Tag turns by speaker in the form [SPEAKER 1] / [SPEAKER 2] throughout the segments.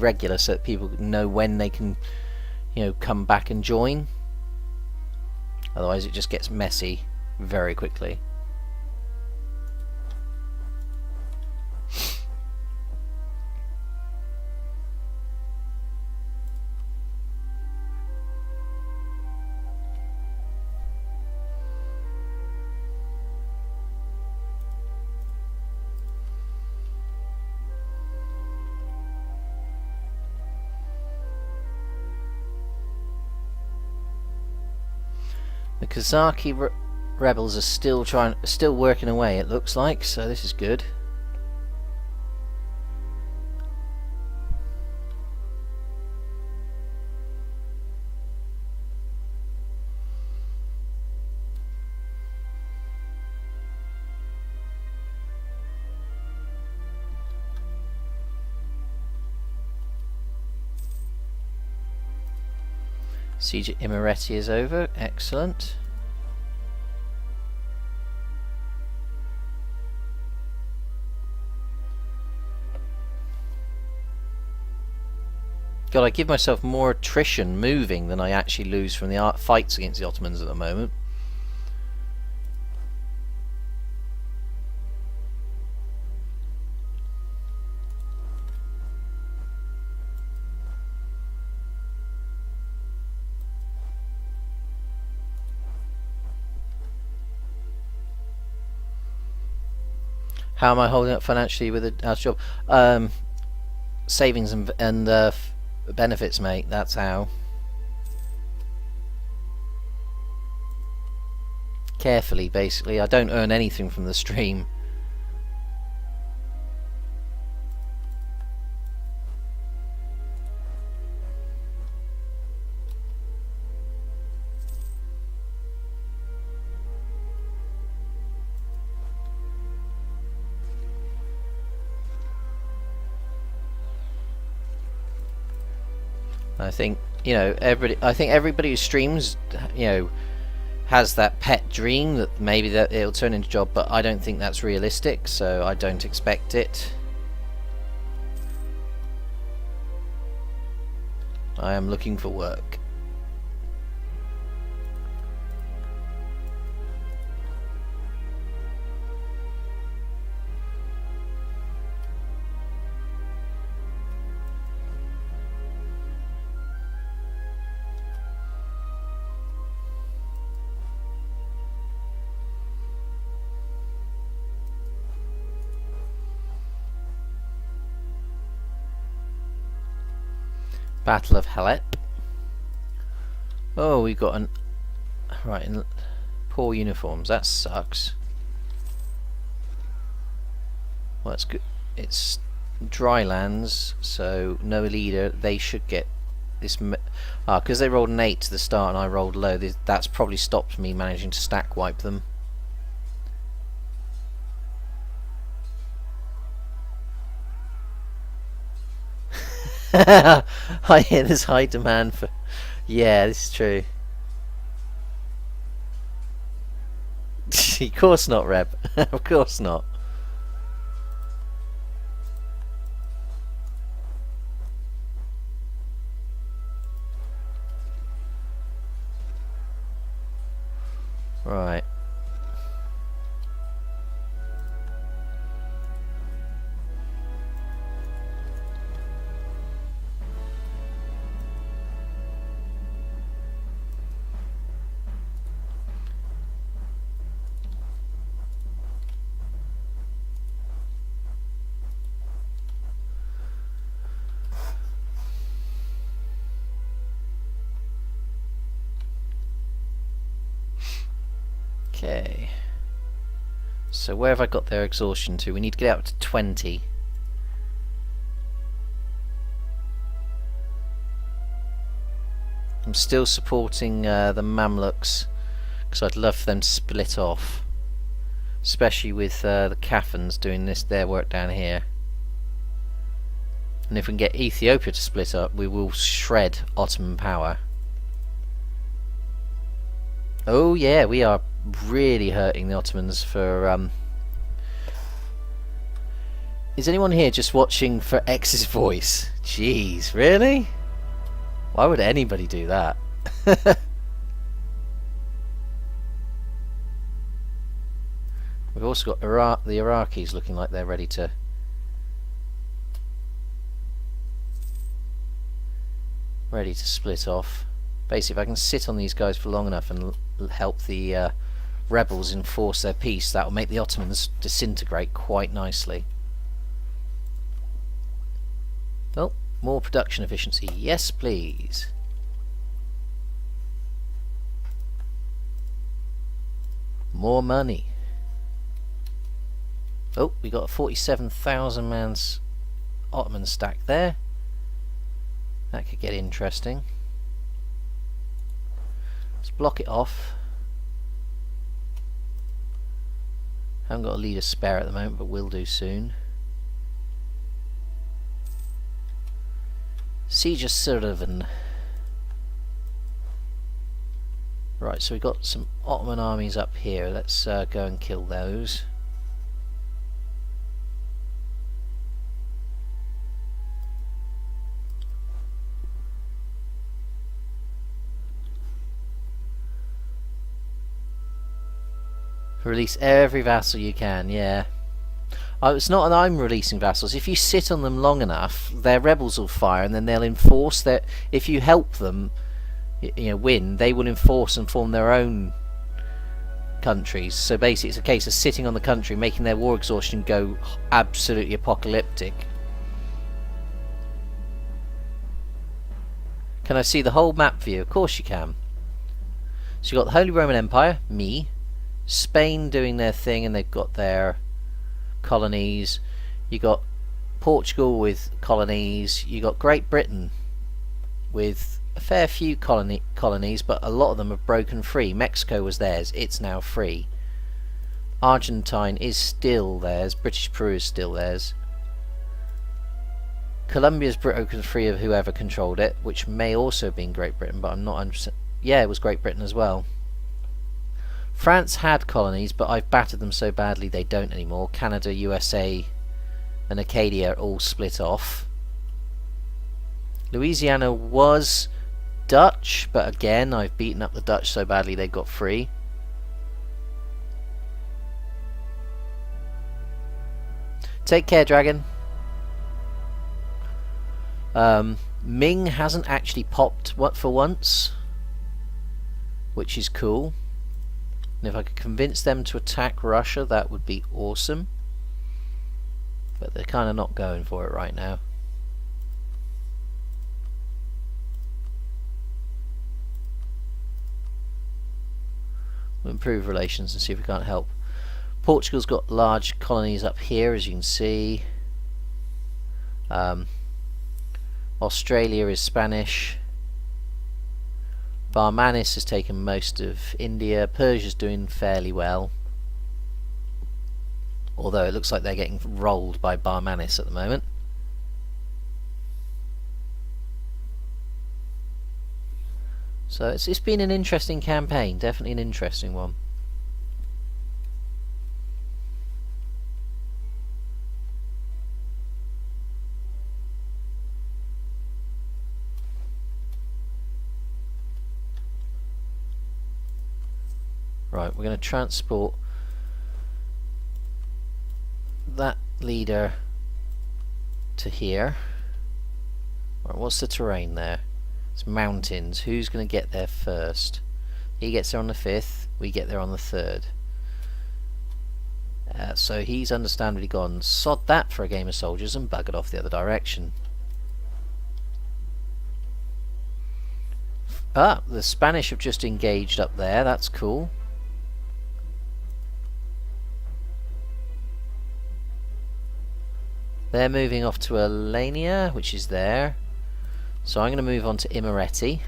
[SPEAKER 1] regular so that people know when they can, you know, come back and join. Otherwise it just gets messy very quickly. The Kazaki rebels are still working away, it looks like, so this is good. Siege at Imereti is over. Excellent. God, I give myself more attrition moving than I actually lose from the fights against the Ottomans at the moment. How am I holding up financially with a house job? Savings and benefits, mate. That's how. Carefully, basically. I don't earn anything from the stream. I think, you know, everybody who streams, you know, has that pet dream that maybe that it'll turn into a job, but I don't think that's realistic, so I don't expect it. I am looking for work. Battle of Halep. Oh, we got an right in poor uniforms. That sucks. Well, that's good. It's dry lands, so no leader. They should get this. Because they rolled an 8 to the start and I rolled low. That's probably stopped me managing to stack wipe them. I hear there's high demand for. Yeah, this is true. Of course not, Reb. Of course not. Right. Okay. So where have I got their exhaustion to? We need to get up to 20. I'm still supporting the Mamluks because I'd love for them to split off, especially with the Kaffans doing their work down here. And if we can get Ethiopia to split up, we will shred Ottoman power. Oh yeah, we are really hurting the Ottomans for Is anyone here just watching for X's voice? Jeez, really? Why would anybody do that? We've also got the Iraqis looking like they're ready to split off. Basically, if I can sit on these guys for long enough and help the rebels enforce their peace, that will make the Ottomans disintegrate quite nicely. Oh, more production efficiency. Yes, please. More money. Oh, we got a 47,000 man's Ottoman stack there. That could get interesting. Let's block it off. Haven't got a leader spare at the moment, but will do soon. Siege of Sirvan. Right, so we've got some Ottoman armies up here. Let's go and kill those. Release every vassal you can, yeah. It's not that I'm releasing vassals. If you sit on them long enough, their rebels will fire, and then they'll enforce their... If you help them, win, they will enforce and form their own countries. So basically, it's a case of sitting on the country, making their war exhaustion go absolutely apocalyptic. Can I see the whole map view? Of course you can. So you've got the Holy Roman Empire, me. Spain doing their thing, and they've got their colonies. You got Portugal with colonies. You got Great Britain with a fair few colonies, but a lot of them have broken free. Mexico was theirs, it's now free. Argentine is still theirs. British Peru is still theirs. Colombia's broken free of whoever controlled it, which may also have been Great Britain, but I'm not 100%. Yeah, it was Great Britain as well. France had colonies, but I've battered them so badly they don't anymore. Canada, USA and Acadia are all split off. Louisiana was Dutch, but again I've beaten up the Dutch so badly they got free. Take care, Dragon. Ming hasn't actually popped for once, which is cool. And if I could convince them to attack Russia, that would be awesome. But they're kind of not going for it right now. We'll improve relations and see if we can't help. Portugal's got large colonies up here, as you can see. Australia is Spanish. Barmanis has taken most of India. Persia's doing fairly well, although it looks like they're getting rolled by Barmanis at the moment. So it's been an interesting campaign, definitely an interesting one. Right, we're going to transport that leader to here. Right, what's the terrain there? It's mountains. Who's going to get there first? He gets there on the 5th, we get there on the 3rd. So he's understandably gone, sod that for a game of soldiers, and buggered off the other direction. Ah, the Spanish have just engaged up there, that's cool. They're moving off to Alania, which is there. So I'm going to move on to Imereti.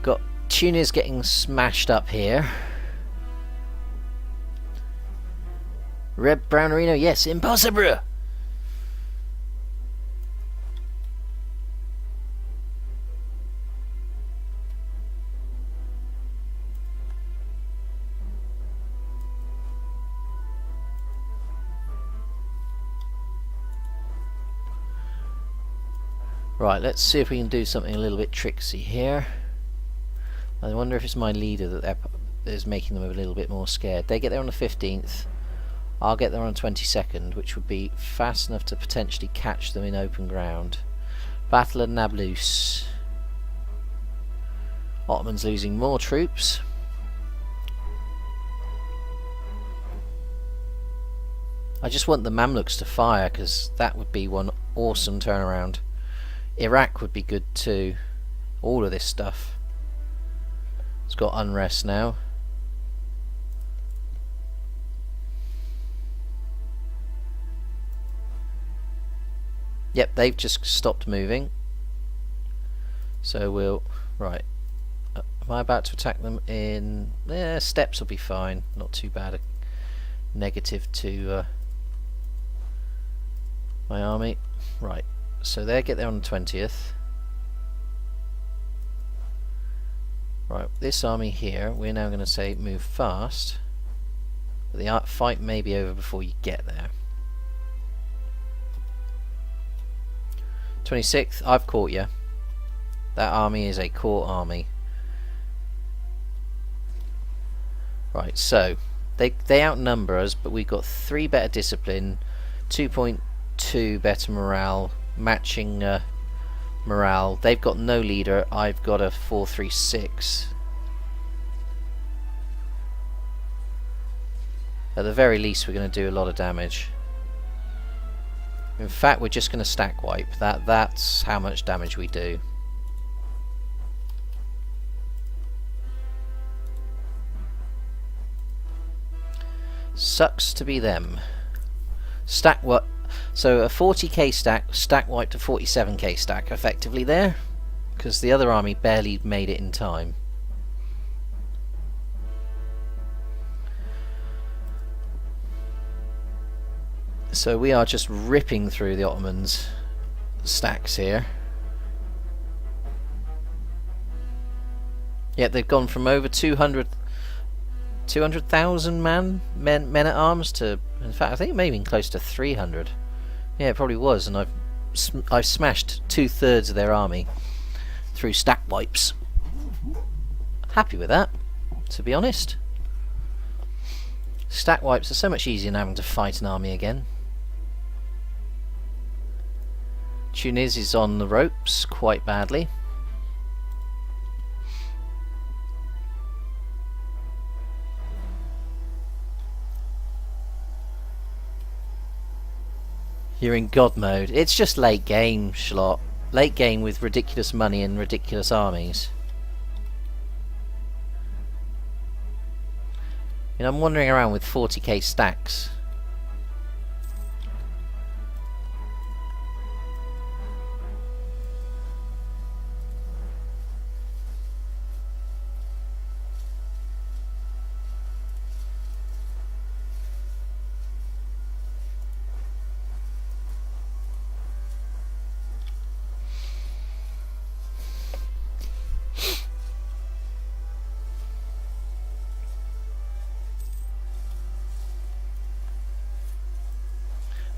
[SPEAKER 1] Got Tunis getting smashed up here. Red Brown Reno, yes, impossible! Right, let's see if we can do something a little bit tricksy here. I wonder if it's my leader that is making them a little bit more scared. They get there on the 15th. I'll get there on the 22nd, which would be fast enough to potentially catch them in open ground. Battle of Nablus. Ottomans losing more troops. I just want the Mamluks to fire, because that would be one awesome turnaround. Iraq would be good too. All of this stuff. It's got unrest now. Yep, they've just stopped moving. So we'll... Right. Am I about to attack them in... steps will be fine. Not too bad a negative to my army. Right. So they get there on the 20th. Right, this army here, we're now going to say move fast. But the fight may be over before you get there. 26th, I've caught you. That army is a caught army. Right, so they outnumber us, but we've got 3 better discipline, 2.2 better morale, matching morale. They've got no leader. I've got a 436. At the very least, we're going to do a lot of damage. In fact, we're just going to stack wipe. That's how much damage we do. Sucks to be them. Stack what? So a 40k stack wiped to 47k stack effectively there, because the other army barely made it in time. So we are just ripping through the Ottomans' stacks here. Yet they've gone from over 200,000 men at arms to, in fact, I think it may have been close to 300. Yeah, it probably was, and I've smashed 2/3 of their army through stack wipes. Happy with that, to be honest. Stack wipes are so much easier than having to fight an army again. Tunis is on the ropes quite badly. You're in God mode. It's just late game, Schlot. Late game with ridiculous money and ridiculous armies. And I'm wandering around with 40k stacks.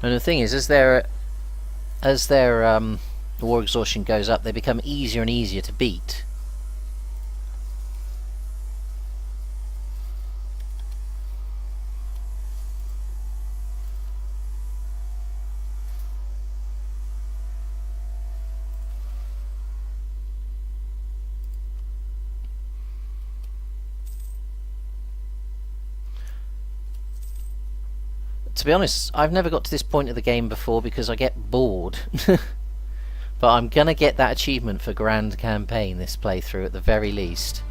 [SPEAKER 1] And the thing is, as their war exhaustion goes up, they become easier and easier to beat. To be honest, I've never got to this point of the game before because I get bored. But I'm gonna get that achievement for Grand Campaign this playthrough at the very least.